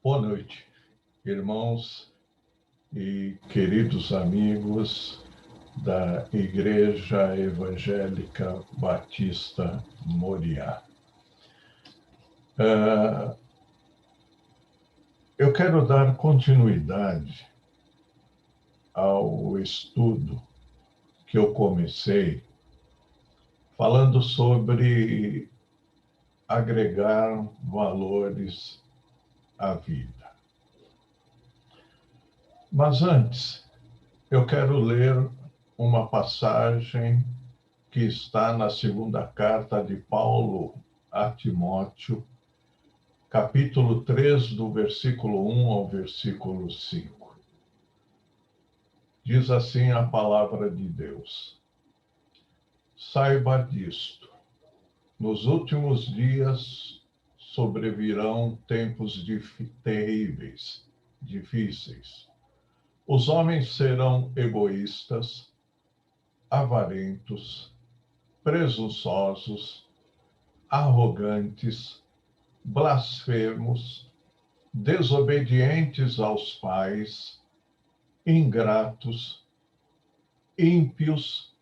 Boa noite, irmãos e queridos amigos da Igreja Evangélica Batista Moriá. Eu quero dar continuidade ao estudo que eu comecei falando sobre agregar valores à vida. Mas antes, eu quero ler uma passagem que está na segunda carta de Paulo a Timóteo, capítulo 3, do versículo 1 ao versículo 5. Diz assim a palavra de Deus: Saiba disto, nos últimos dias sobrevirão tempos terríveis, difíceis. Os homens serão egoístas, avarentos, presunçosos, arrogantes, blasfemos, desobedientes aos pais, ingratos, ímpios,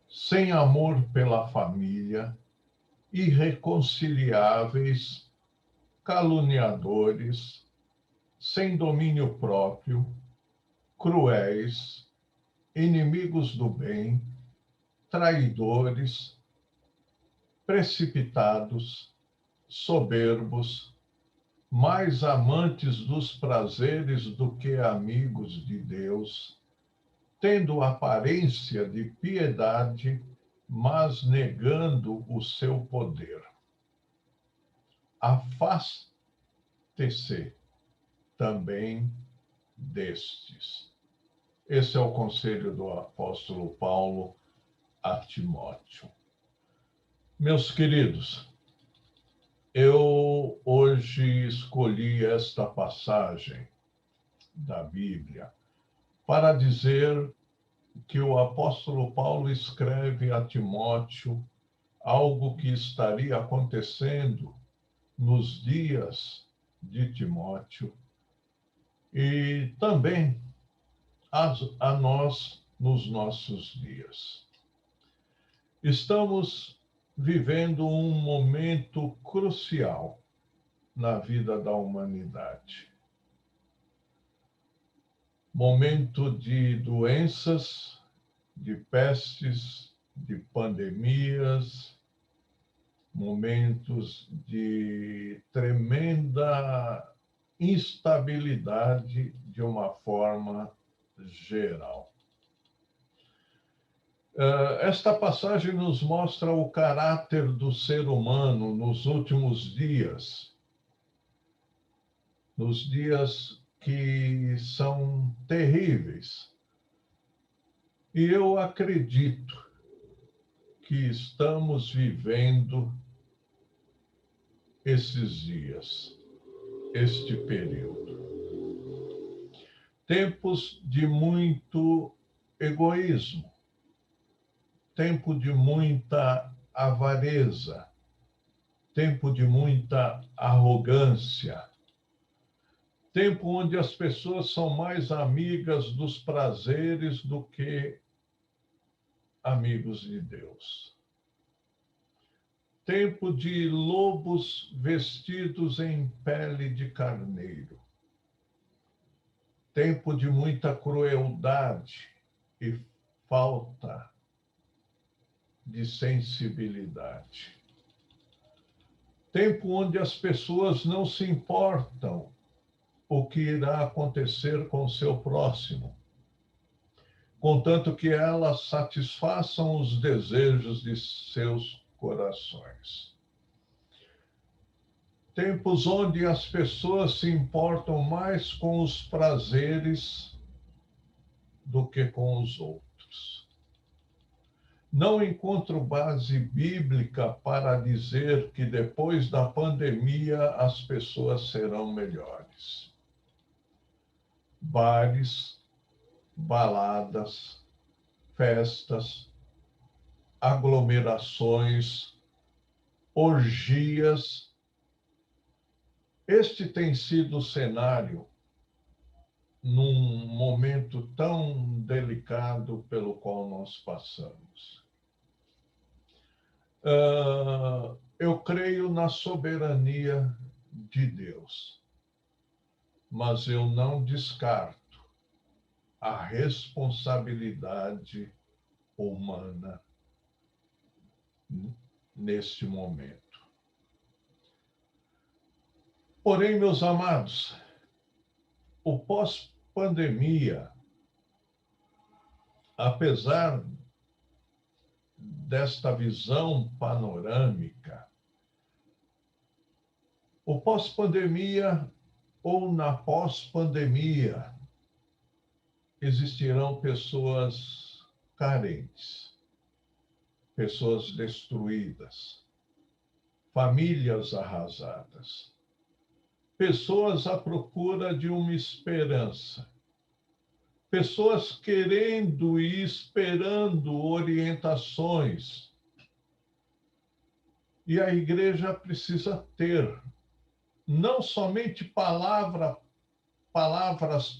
sem amor pela família, irreconciliáveis, caluniadores, sem domínio próprio, cruéis, inimigos do bem, traidores, precipitados, soberbos, mais amantes dos prazeres do que amigos de Deus, tendo aparência de piedade, mas negando o seu poder. Afaste-se também destes. Esse é o conselho do apóstolo Paulo a Timóteo. Meus queridos, eu hoje escolhi esta passagem da Bíblia para dizer que o apóstolo Paulo escreve a Timóteo algo que estaria acontecendo nos dias de Timóteo e também a nós nos nossos dias. Estamos vivendo um momento crucial na vida da humanidade. Momento de doenças, de pestes, de pandemias, momentos de tremenda instabilidade de uma forma geral. Esta passagem nos mostra o caráter do ser humano nos últimos dias, nos dias que são terríveis. E eu acredito que estamos vivendo esses dias, este período. Tempos de muito egoísmo, tempo de muita avareza, tempo de muita arrogância, tempo onde as pessoas são mais amigas dos prazeres do que amigos de Deus. Tempo de lobos vestidos em pele de carneiro. Tempo de muita crueldade e falta de sensibilidade. Tempo onde as pessoas não se importam o que irá acontecer com o seu próximo, contanto que elas satisfaçam os desejos de seus corações. Tempos onde as pessoas se importam mais com os prazeres do que com os outros. Não encontro base bíblica para dizer que depois da pandemia as pessoas serão melhores. Bares, baladas, festas, aglomerações, orgias, Este tem sido o cenário num momento tão delicado pelo qual nós passamos. Eu creio na soberania de Deus, mas eu não descarto a responsabilidade humana neste momento. Porém, meus amados, o pós-pandemia, apesar desta visão panorâmica, o pós-pandemia ou na pós-pandemia existirão pessoas carentes, pessoas destruídas, famílias arrasadas, pessoas à procura de uma esperança, pessoas querendo e esperando orientações. E a igreja precisa ter não somente palavras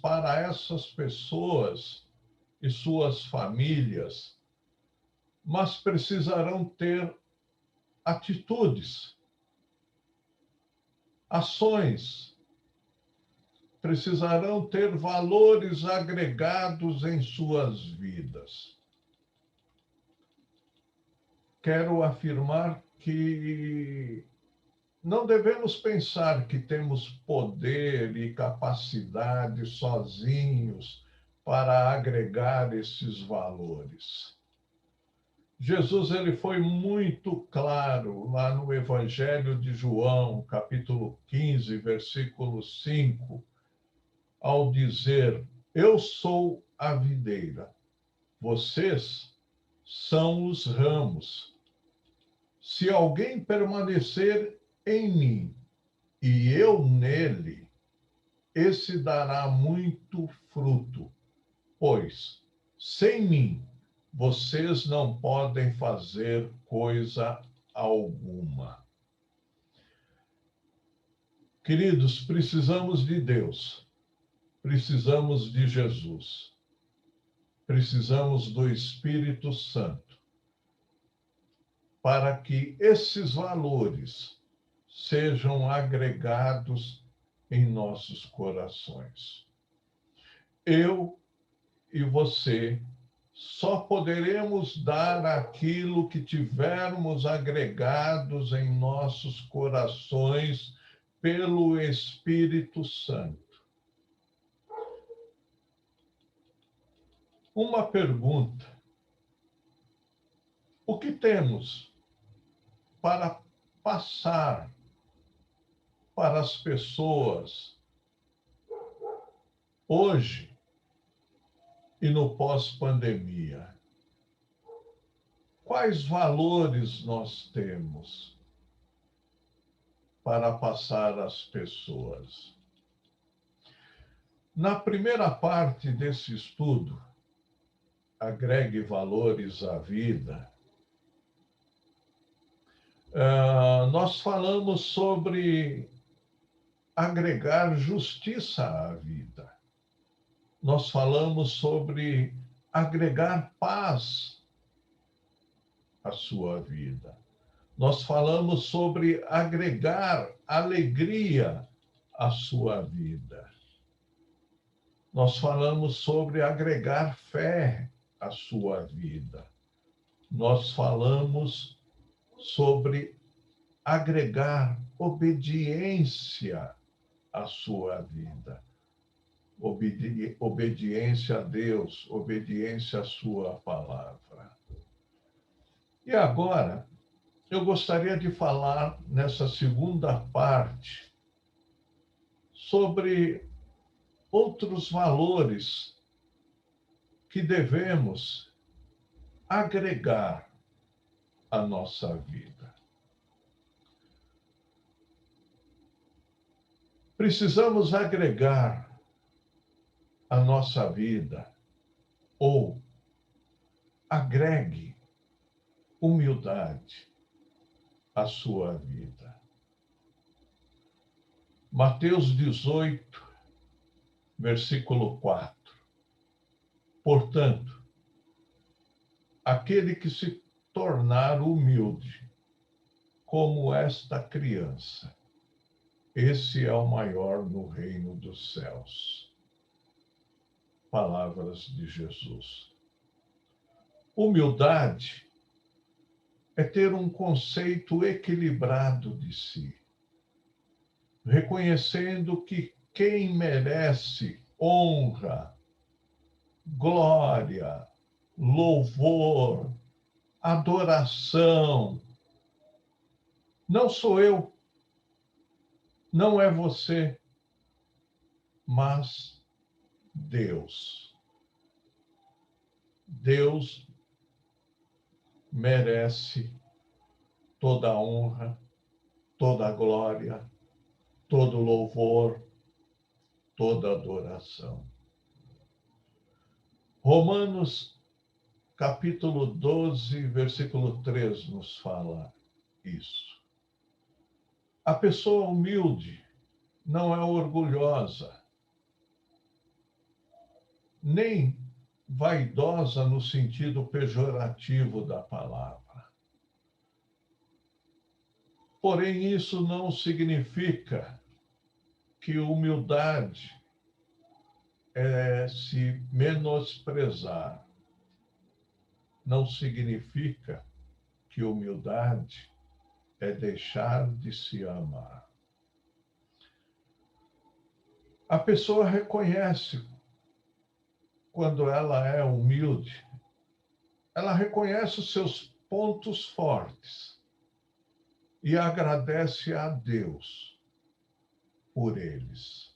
para essas pessoas e suas famílias, mas precisarão ter atitudes, ações, precisarão ter valores agregados em suas vidas. Quero afirmar que não devemos pensar que temos poder e capacidade sozinhos para agregar esses valores. Jesus ele foi muito claro lá no Evangelho de João, capítulo 15, versículo 5, ao dizer: Eu sou a videira, vocês são os ramos. Se alguém permanecer em mim e eu nele, esse dará muito fruto, pois sem mim vocês não podem fazer coisa alguma. Queridos, precisamos de Deus, precisamos de Jesus, precisamos do Espírito Santo, para que esses valores sejam agregados em nossos corações. Eu e você só poderemos dar aquilo que tivermos agregados em nossos corações pelo Espírito Santo. Uma pergunta: o que temos para passar para as pessoas hoje e no pós-pandemia? Quais valores nós temos para passar às pessoas? Na primeira parte desse estudo, Agregue Valores à Vida, nós falamos sobre agregar justiça à vida. Nós falamos sobre agregar paz à sua vida. Nós falamos sobre agregar alegria à sua vida. Nós falamos sobre agregar fé à sua vida. Nós falamos sobre agregar obediência à sua vida. Obediência a Deus, obediência à sua palavra. E agora, eu gostaria de falar nessa segunda parte sobre outros valores que devemos agregar à nossa vida. Precisamos agregar à nossa vida, ou agregue humildade à sua vida. Mateus 18, versículo 4. Portanto, aquele que se tornar humilde, como esta criança, esse é o maior no reino dos céus. Palavras de Jesus. Humildade é ter um conceito equilibrado de si, reconhecendo que quem merece honra, glória, louvor, adoração, não sou eu, não é você, mas Deus. Deus merece toda a honra, toda a glória, todo louvor, toda adoração. Romanos, capítulo 12, versículo 3, nos fala isso. A pessoa humilde não é orgulhosa, nem vaidosa no sentido pejorativo da palavra. Porém, isso não significa que humildade é se menosprezar. Não significa que humildade é deixar de se amar. A pessoa reconhece, quando ela é humilde, ela reconhece os seus pontos fortes e agradece a Deus por eles.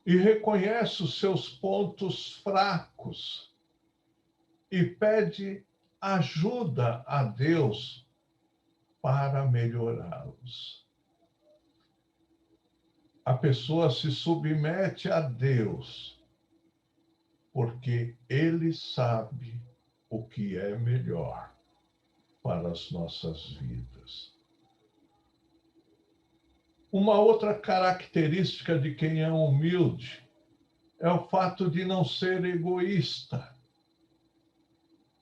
E reconhece os seus pontos fracos e pede ajuda a Deus para melhorá-los. A pessoa se submete a Deus porque Ele sabe o que é melhor para as nossas vidas. Uma outra característica de quem é humilde é o fato de não ser egoísta.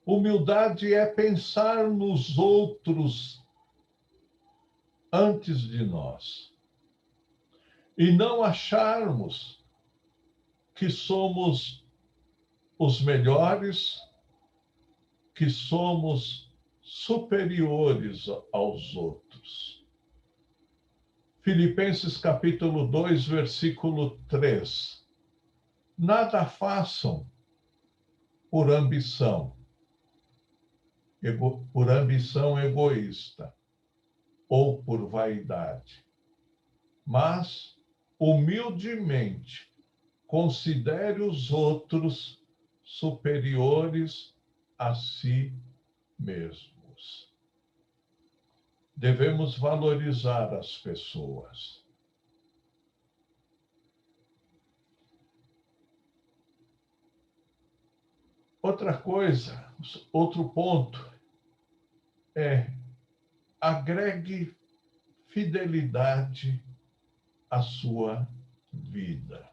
Humildade é pensar nos outros antes de nós e não acharmos que somos os melhores, que somos superiores aos outros. Filipenses capítulo 2, versículo 3. Nada façam por ambição egoísta ou por vaidade, mas humildemente considere os outros superiores a si mesmos. Devemos valorizar as pessoas. Outra coisa, outro ponto é agregue fidelidade à sua vida.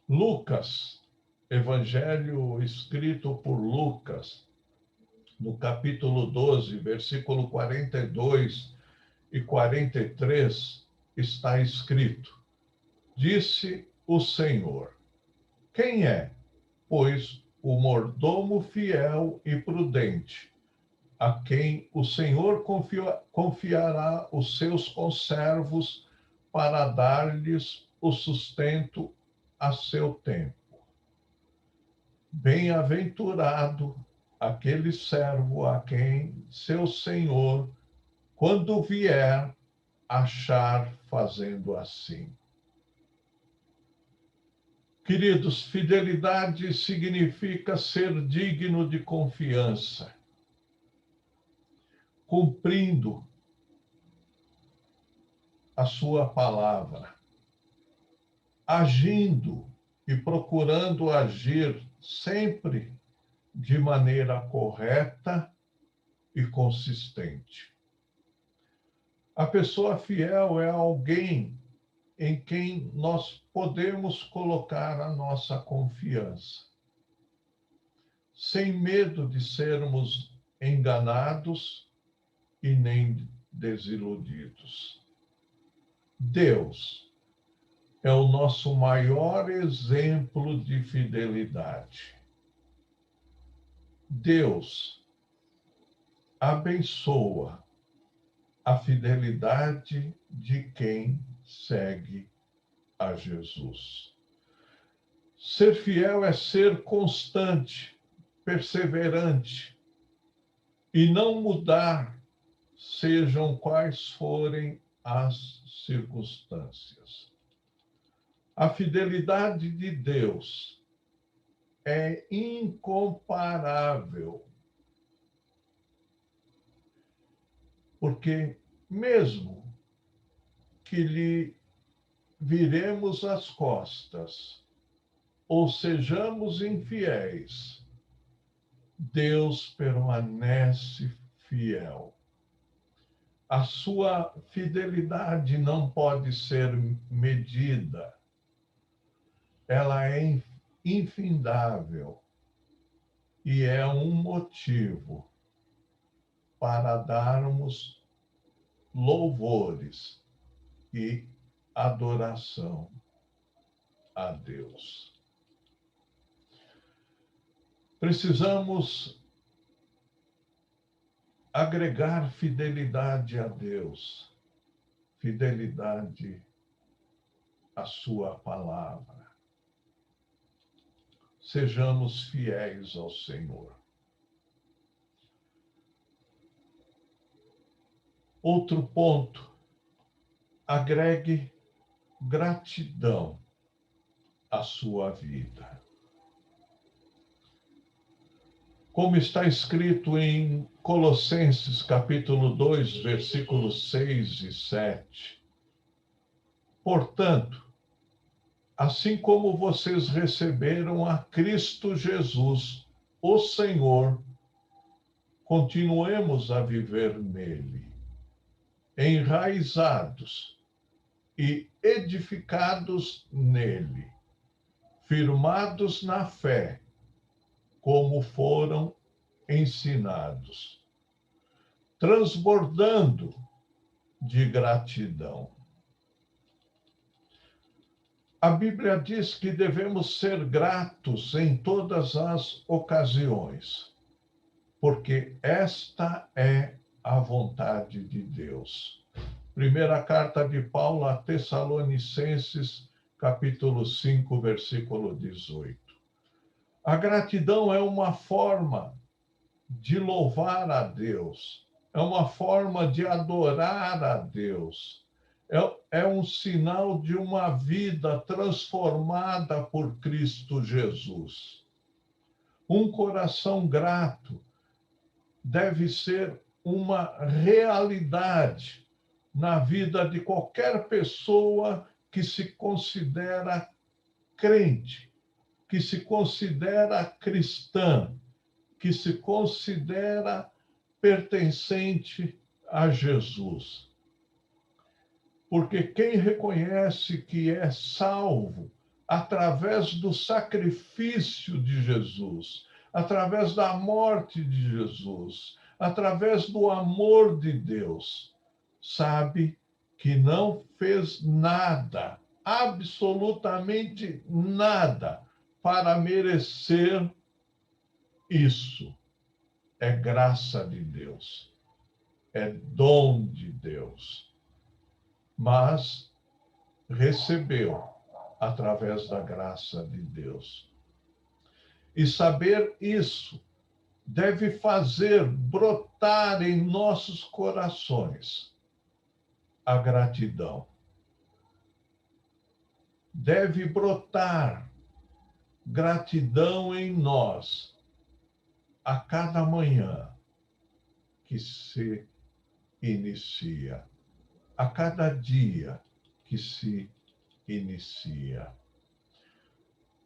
Lucas, evangelho escrito por Lucas, no capítulo 12, versículo 42 e 43, está escrito: Disse o Senhor: Quem é, pois, o mordomo fiel e prudente, a quem o Senhor confiará os seus conservos para dar-lhes o sustento a seu tempo? Bem-aventurado aquele servo a quem seu senhor, quando vier, achar fazendo assim. Queridos, fidelidade significa ser digno de confiança, cumprindo a sua palavra, agindo e procurando agir sempre de maneira correta e consistente. A pessoa fiel é alguém em quem nós podemos colocar a nossa confiança, sem medo de sermos enganados e nem desiludidos. Deus é o nosso maior exemplo de fidelidade. Deus abençoa a fidelidade de quem segue a Jesus. Ser fiel é ser constante, perseverante e não mudar, sejam quais forem as circunstâncias. A fidelidade de Deus é incomparável, porque mesmo que lhe viremos as costas ou sejamos infiéis, Deus permanece fiel. A sua fidelidade não pode ser medida, ela é infindável e é um motivo para darmos louvores e adoração a Deus. Precisamos agregar fidelidade a Deus, fidelidade à sua palavra. Sejamos fiéis ao Senhor. Outro ponto, agregue gratidão à sua vida. Como está escrito em Colossenses capítulo 2, versículos 6 e 7. Portanto, assim como vocês receberam a Cristo Jesus, o Senhor, continuemos a viver nele, enraizados e edificados nele, firmados na fé, como foram ensinados, transbordando de gratidão. A Bíblia diz que devemos ser gratos em todas as ocasiões, porque esta é a vontade de Deus. Primeira carta de Paulo a Tessalonicenses, capítulo 5, versículo 18. A gratidão é uma forma de louvar a Deus, é uma forma de adorar a Deus. É um sinal de uma vida transformada por Cristo Jesus. Um coração grato deve ser uma realidade na vida de qualquer pessoa que se considera crente, que se considera cristã, que se considera pertencente a Jesus. Porque quem reconhece que é salvo através do sacrifício de Jesus, através da morte de Jesus, através do amor de Deus, sabe que não fez nada, absolutamente nada, para merecer isso. É graça de Deus, é dom de Deus. Mas recebeu através da graça de Deus. E saber isso deve fazer brotar em nossos corações a gratidão. Deve brotar gratidão em nós a cada manhã que se inicia, a cada dia que se inicia.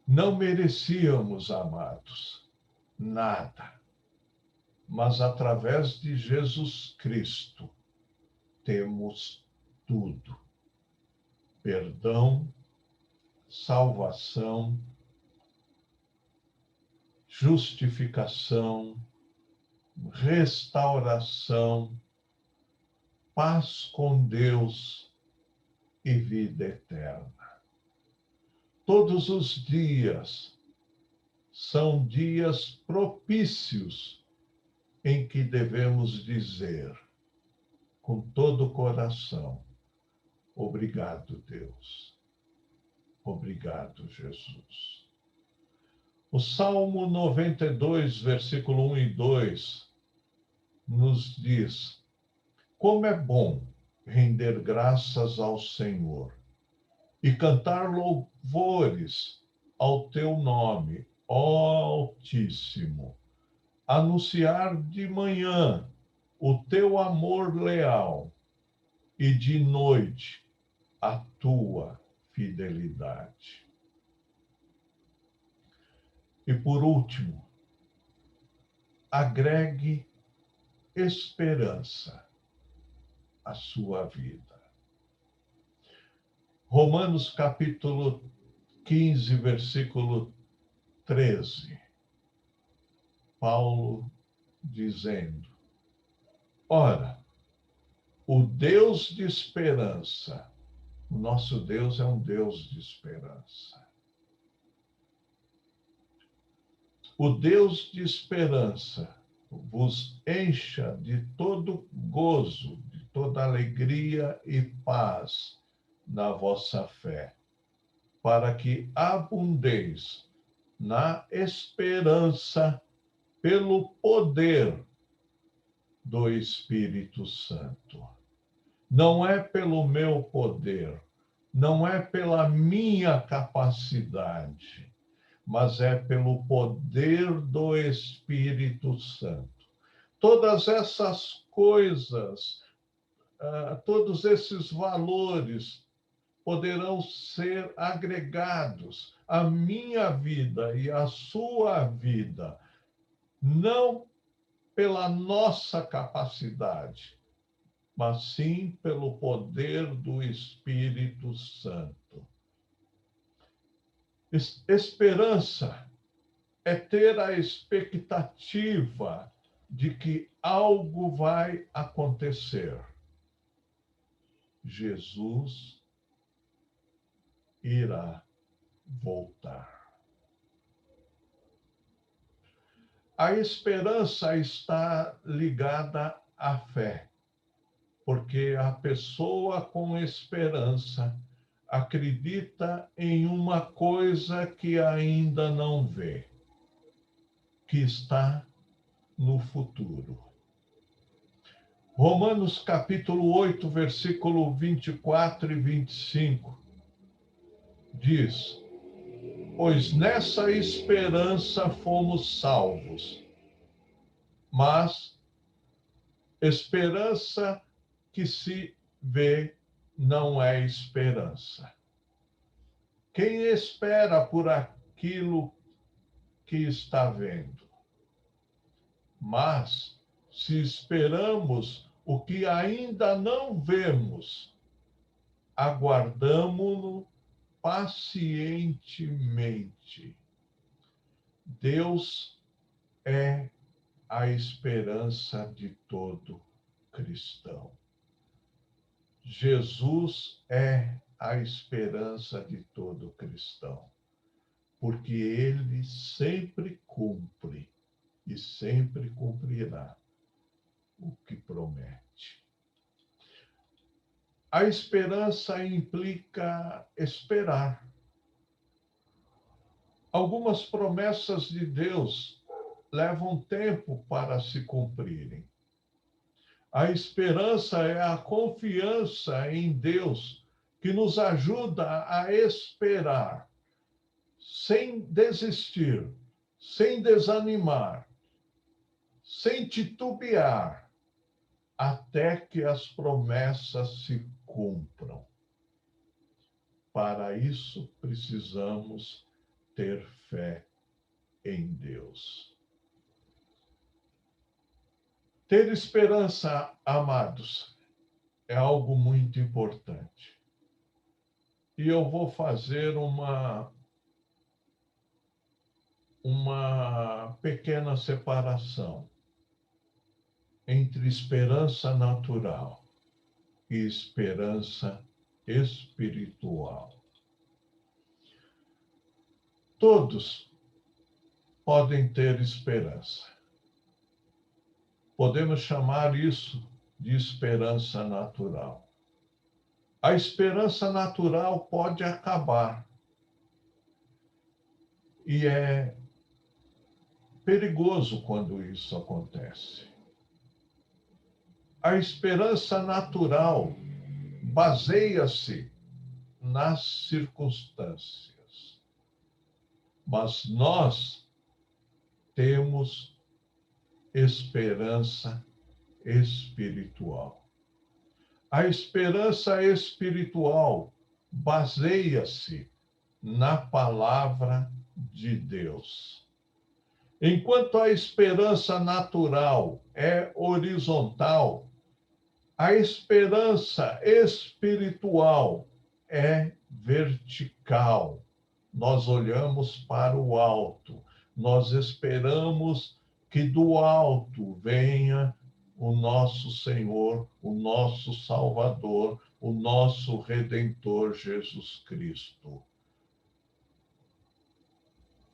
Não merecíamos, amados, nada, mas através de Jesus Cristo, temos tudo: perdão, salvação, justificação, restauração, paz com Deus e vida eterna. Todos os dias são dias propícios em que devemos dizer com todo o coração: obrigado, Deus. Obrigado, Jesus. O Salmo 92, versículo 1 e 2, nos diz: como é bom render graças ao Senhor e cantar louvores ao teu nome, ó Altíssimo. Anunciar de manhã o teu amor leal e de noite a tua fidelidade. E por último, agregue esperança à sua vida. Romanos capítulo 15, versículo 13. Paulo dizendo: ora, o Deus de esperança, o nosso Deus é um Deus de esperança. O Deus de esperança vos encha de todo gozo, de toda alegria e paz na vossa fé, para que abundeis na esperança pelo poder do Espírito Santo. Não é pelo meu poder, não é pela minha capacidade, mas é pelo poder do Espírito Santo. Todas essas coisas, todos esses valores poderão ser agregados à minha vida e à sua vida, não pela nossa capacidade, mas sim pelo poder do Espírito Santo. Esperança é ter a expectativa de que algo vai acontecer. Jesus irá voltar. A esperança está ligada à fé, porque a pessoa com esperança acredita em uma coisa que ainda não vê, que está no futuro. Romanos capítulo 8, versículo 24 e 25, diz: pois nessa esperança fomos salvos. Mas esperança que se vê não é esperança. Quem espera por aquilo que está vendo? Mas se esperamos o que ainda não vemos, aguardamo-lo pacientemente. Deus é a esperança de todo cristão. Jesus é a esperança de todo cristão, porque ele sempre cumpre e sempre cumprirá o que promete. A esperança implica esperar. Algumas promessas de Deus levam tempo para se cumprirem. A esperança é a confiança em Deus que nos ajuda a esperar, sem desistir, sem desanimar, sem titubear, até que as promessas se cumpram. Para isso, precisamos ter fé em Deus. Ter esperança, amados, é algo muito importante. E eu vou fazer uma pequena separação entre esperança natural e esperança espiritual. Todos podem ter esperança. Podemos chamar isso de esperança natural. A esperança natural pode acabar. E é perigoso quando isso acontece. A esperança natural baseia-se nas circunstâncias. Mas nós temos esperança espiritual. A esperança espiritual baseia-se na palavra de Deus. Enquanto a esperança natural é horizontal, a esperança espiritual é vertical. Nós olhamos para o alto, nós esperamos que do alto venha o nosso Senhor, o nosso Salvador, o nosso Redentor Jesus Cristo.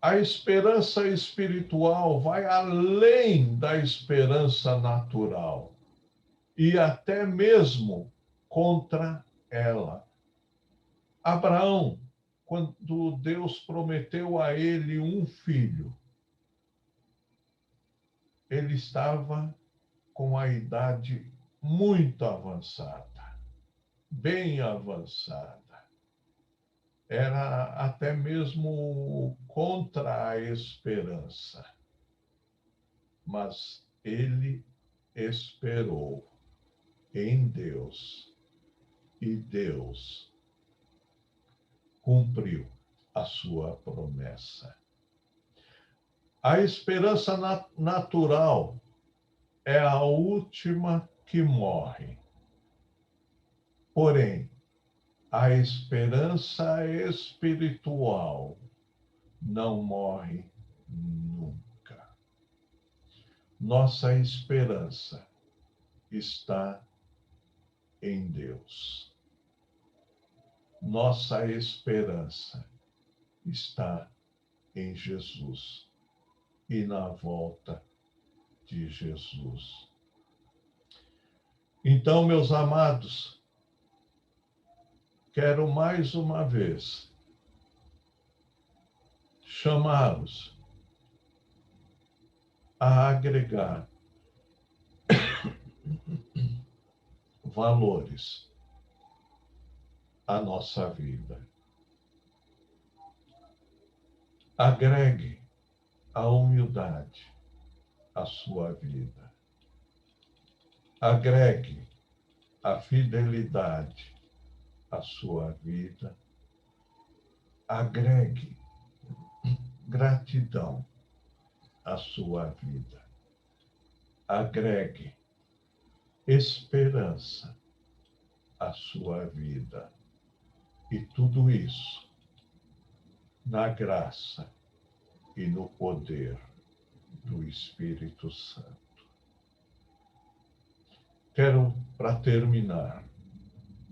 A esperança espiritual vai além da esperança natural e até mesmo contra ela. Abraão, quando Deus prometeu a ele um filho, ele estava com a idade muito avançada, bem avançada. Era até mesmo contra a esperança. Mas ele esperou em Deus e Deus cumpriu a sua promessa. A esperança natural é a última que morre. Porém, a esperança espiritual não morre nunca. Nossa esperança está em Deus. Nossa esperança está em Jesus e na volta de Jesus. Então, meus amados, quero mais uma vez chamá-los a agregar valores à nossa vida. Agregue a humildade à sua vida. Agregue a fidelidade à sua vida. Agregue gratidão à sua vida. Agregue esperança à sua vida. E tudo isso na graça e no poder do Espírito Santo. Quero, para terminar,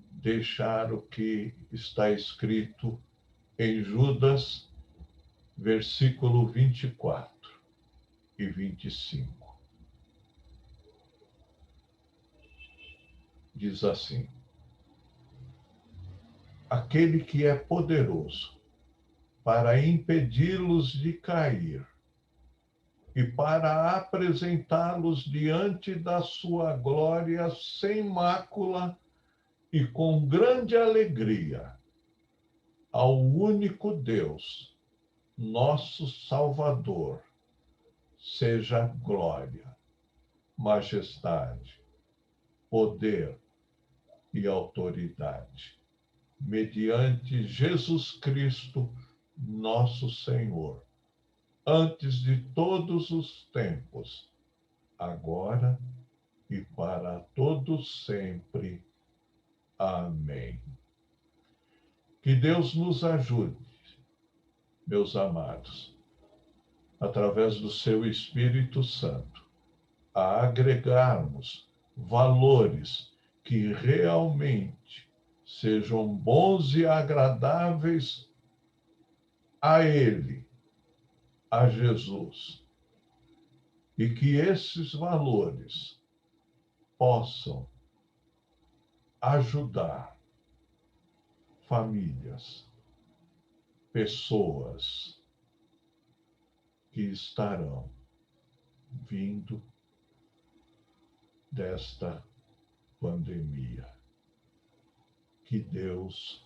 deixar o que está escrito em Judas, versículo 24 e 25. Diz assim: aquele que é poderoso para impedi-los de cair e para apresentá-los diante da sua glória sem mácula e com grande alegria, ao único Deus, nosso Salvador, seja glória, majestade, poder e autoridade, mediante Jesus Cristo, nosso Senhor, antes de todos os tempos, agora e para todos sempre. Amém. Que Deus nos ajude, meus amados, através do seu Espírito Santo, a agregarmos valores que realmente sejam bons e agradáveis a Ele, a Jesus, e que esses valores possam ajudar famílias, pessoas que estarão vindo desta pandemia. Que Deus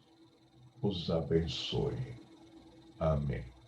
os abençoe. Amém.